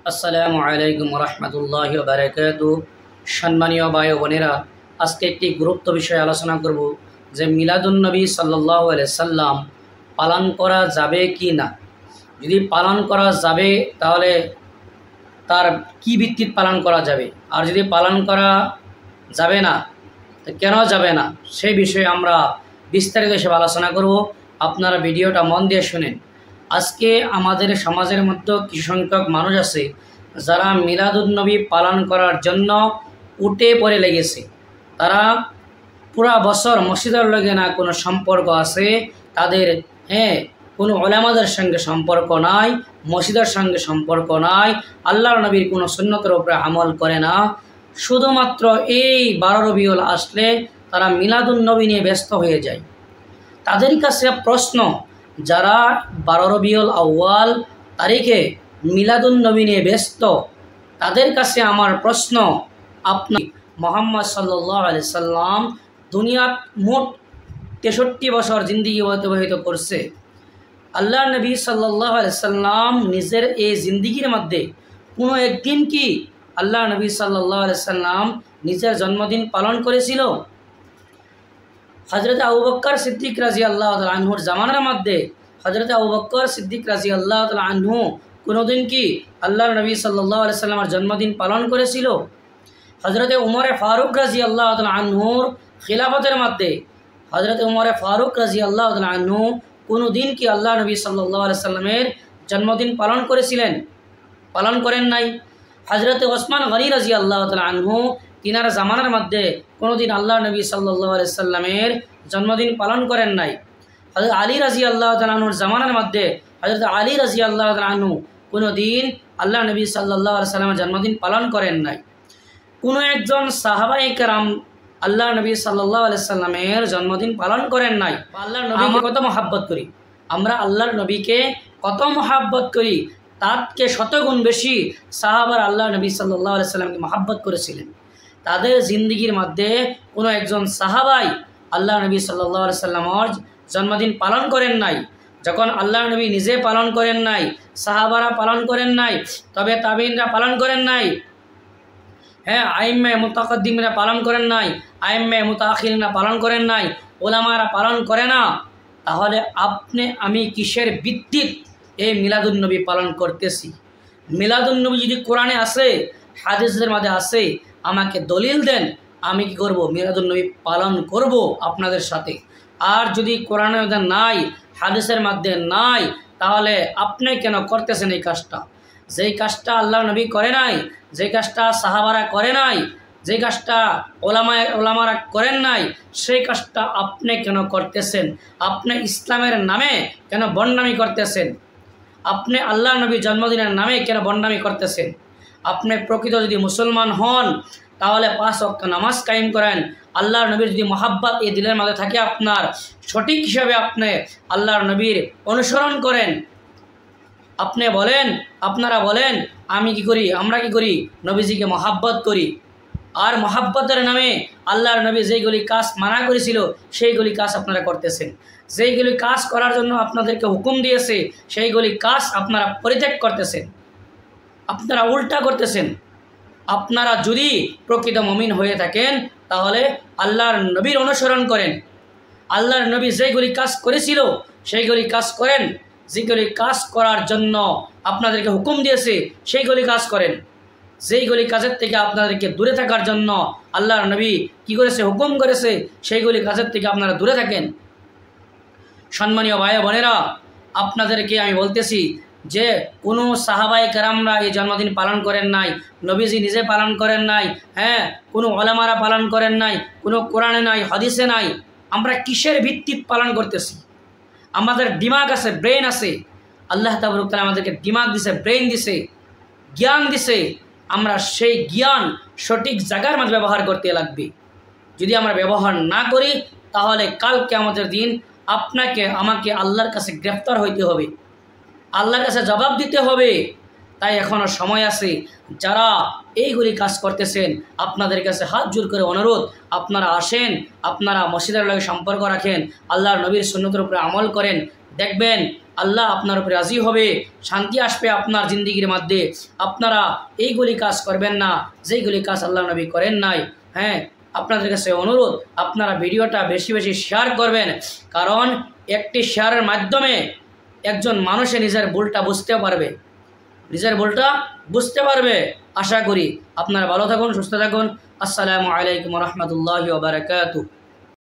আসসালামু আলাইকুম রহমতুল্লাহি ওয়া বারাকাতুহু। সম্মানীয় ভাই ও বোনেরা, আজকে একটি গুরুত্ব বিষয়ে আলোচনা করব যে মিলাদুন্নবী সাল্লাল্লাহু আলাইহি সাল্লাম পালন করা যাবে কি না। যদি পালন করা যাবে তাহলে তার কি ভিত্তিতে পালন করা যাবে, আর যদি পালন করা যাবে না তো কেন যাবে না, সেই বিষয়ে আমরা বিস্তারিত হিসেবে আলোচনা করব। আপনারা ভিডিওটা মন দিয়ে শুনেন। আজকে আমাদের সমাজের মধ্যে কিছু সংখ্যক মানুষ আছে যারা মিলাদুন্নবী পালন করার জন্য উঠে পড়ে লেগেছে। তারা পুরা বছর মসজিদের লগে না কোনো সম্পর্ক আছে তাদের, কোনো ওলামাদের সঙ্গে সম্পর্ক নাই, মসজিদের সঙ্গে সম্পর্ক নাই, আল্লাহর নবীর কোনো সুন্নতের উপরে আমল করে না। শুধুমাত্র এই 12 রবিউল আসলে তারা মিলাদুন্নবী নিয়ে ব্যস্ত হয়ে যায়। তাদের কাছে প্রশ্ন, যারা 12 রবিউল আউয়াল তারিখে মিলাদুন্নবী নিয়ে ব্যস্ত, তাদের কাছে আমার প্রশ্ন, আপনি মুহাম্মদ সাল্লাল্লাহু আলাইহি সাল্লাম দুনিয়াত মোট 63 বছর জিন্দিগি অতিবাহিত করছে। আল্লাহ নবী সাল্লাল্লাহু আলাইহি সাল্লাম নিজের এই জিন্দিগির মধ্যে কোনো একদিন কি আল্লাহ নবী সাল্লাল্লাহু আলাইহি সাল্লাম নিজের জন্মদিন পালন করেছিল? হজরত আবু বকর সিদ্দিক রাদিয়াল্লাহু তাআলা আনহুর জামানার মধ্যে হজরত আবু বকর সিদ্দিক রাদিয়াল্লাহু তাআলা আনহু কোনোদিন কি আল্লাহর নবী সাল্লাল্লাহু আলাইহি সাল্লামের জন্মদিন পালন করেছিল? হজরত উমরে ফারুক রাদিয়াল্লাহু তাআলা আনহুর খিলাফতের মধ্যে হজরত উমরে ফারুক রাদিয়াল্লাহু তাআলা আনহু কোনোদিন কি আল্লাহ নবী সাল্লাল্লাহু আলাইহি সাল্লামের জন্মদিন পালন করেছিলেন? পালন করেন নাই। হজরত ওসমান গনি রাদিয়াল্লাহু তাআলা আনহু তিনার জামানার মধ্যে কোনোদিন আল্লাহ নবী সাল্লাল্লাহু আলাইহি সাল্লামের জন্মদিন পালন করেন নাই। হযরত আলী রাদিয়াল্লাহু তাআলা আনহুর জামানার মধ্যে হযরত আলী রাদিয়াল্লাহু তাআলা আনহু কোনোদিন আল্লাহ নবী সাল্লাল্লাহু আলাইহি সাল্লামের জন্মদিন পালন করেন নাই। কোনো একজন সাহাবায়ে কেরাম আল্লাহ নবী সাল্লাল্লাহু আলাইহি সাল্লামের জন্মদিন পালন করেন নাই। আল্লাহর নবীকে কত মহব্বত করি আমরা, আল্লাহর নবীকে কত মহব্বত করি, তাকে শতগুণ বেশি সাহাবার আল্লাহ নবী সাল্লাল্লাহু আলাইহি সাল্লামকে মহব্বত করেছিলেন। তাদের জিন্দিগির মধ্যে কোনো একজন সাহাবাই আল্লাহ নবী সাল্লাল্লাহু আলাইহি সাল্লামের জন্মদিন পালন করেন নাই। যখন আল্লাহ নবী নিজে পালন করেন নাই, সাহাবারা পালন করেন নাই, তবে তাবিনরা পালন করেন নাই, আইম্মে মুতাকাদ্দিমরা পালন করেন নাই, আইম্মে মুতাআখিরিনরা পালন করেন নাই, ওলামারা পালন করে না, তাহলে আপনি আমি কিসের ভিত্তিতে এই মিলাদুন্নবী পালন করতেছি? মিলাদুন্নবী যদি কোরআনে আছে, হাদিসের মধ্যে আছে, আমাকে দলিল দেন, আমি কি করব? মিলাদুন্নবী পালন করব আপনাদের সাথে। আর যদি কোরআনের মধ্যে নাই, হাদিসের মধ্যে নাই, তাহলে আপনি কেন করতেছেন এই কাজটা? যেই কাজটা আল্লাহ নবী করে নাই, যে কাজটা সাহাবারা করে নাই, যে কাজটা ওলামারা করেন নাই, সেই কাজটা আপনি কেন করতেছেন? আপনি ইসলামের নামে কেন বন্ডামি করতেছেন? আপনি আল্লাহ নবীর জন্মদিনের নামে কেন বন্ডামি করতেছেন? আপনি প্রকৃত যদি মুসলমান হন তাহলে 5 ওয়াক্ত নামাজ কায়েম করেন। আল্লাহর নবীর যদি মহাব্বত এই দিলের মধ্যে থাকে আপনার, সঠিক হিসাবে আপনি আল্লাহর নবীর অনুসরণ করেন। আপনারা বলেন আমি কি করি, আমরা কি করি? নবীজিকে মহাব্বত করি। আর মহাব্বতের নামে আল্লাহর নবী যেইগুলি কাজ মানা করেছিল সেইগুলি কাজ আপনারা করতেছেন। যেইগুলি কাজ করার জন্য আপনাদেরকে হুকুম দিয়েছে সেইগুলি কাজ আপনারা পরিত্যাগ করতেছেন, আপনারা উল্টা করতেছেন। আপনারা যদি প্রকৃত মুমিন হয়ে থাকেন তাহলে আল্লাহর নবীর অনুসরণ করেন। আল্লাহর নবী যেইগুলি কাজ করেছিল সেইগুলি কাজ করেন। যেগুলি কাজ করার জন্য আপনাদেরকে হুকুম দিয়েছে সেইগুলি কাজ করেন। যেইগুলি কাজের থেকে আপনাদেরকে দূরে থাকার জন্য আল্লাহর নবী কি করেছে, হুকুম করেছে, সেইগুলি কাজের থেকে আপনারা দূরে থাকেন। সম্মানীয় ভাই বোনেরা, আপনাদেরকে আমি বলতেছি যে কোনো সাহাবায়ে কেরামরা এই জন্মদিন পালন করেন নাই, নবীজি নিজে পালন করেন নাই, কোনো ওলামারা পালন করেন নাই, কোনো কোরআনে নাই, হাদিসে নাই। আমরা কিসের ভিত্তিতে পালন করতেছি? আমাদের দিমাগ আছে, ব্রেন আছে, আল্লাহ তাবারক তাআলা আমাদেরকে দিমাগ দিছে, ব্রেন দিছে, জ্ঞান দিছে। আমরা সেই জ্ঞান সঠিক জায়গার মধ্যে ব্যবহার করতে লাগবে। যদি আমরা ব্যবহার না করি তাহলে কাল কিয়ামতের দিন আপনাকে আমাকে আল্লাহর কাছে গ্রেফতার হইতে হবে, আল্লাহর কাছে জবাব দিতে হবে। তাই এখনও সময় আছে। যারা এইগুলি কাজ করতেছেন আপনাদের কাছে হাত জোর করে অনুরোধ, আপনারা আসেন, আপনারা মসজিদের লগে সম্পর্ক রাখেন, আল্লাহর নবীর সুন্নতের উপরে আমল করেন, দেখবেন আল্লাহ আপনার উপরে রাজি হবে, শান্তি আসবে আপনার জিন্দিগির মধ্যে। আপনারা এইগুলি কাজ করবেন না যেইগুলি কাজ আল্লাহ নবী করেন নাই। হ্যাঁ, আপনাদের কাছে অনুরোধ, আপনারা ভিডিওটা বেশি বেশি শেয়ার করবেন, কারণ একটি শেয়ারের মাধ্যমে একজন মানুষে নিজের ভুলটা বুঝতে পারবে। আশা করি আপনারা ভালো থাকুন, সুস্থ থাকুন। আসসালামু আলাইকুম রহমতুল্লাহি ওয়া বারাকাতুহু।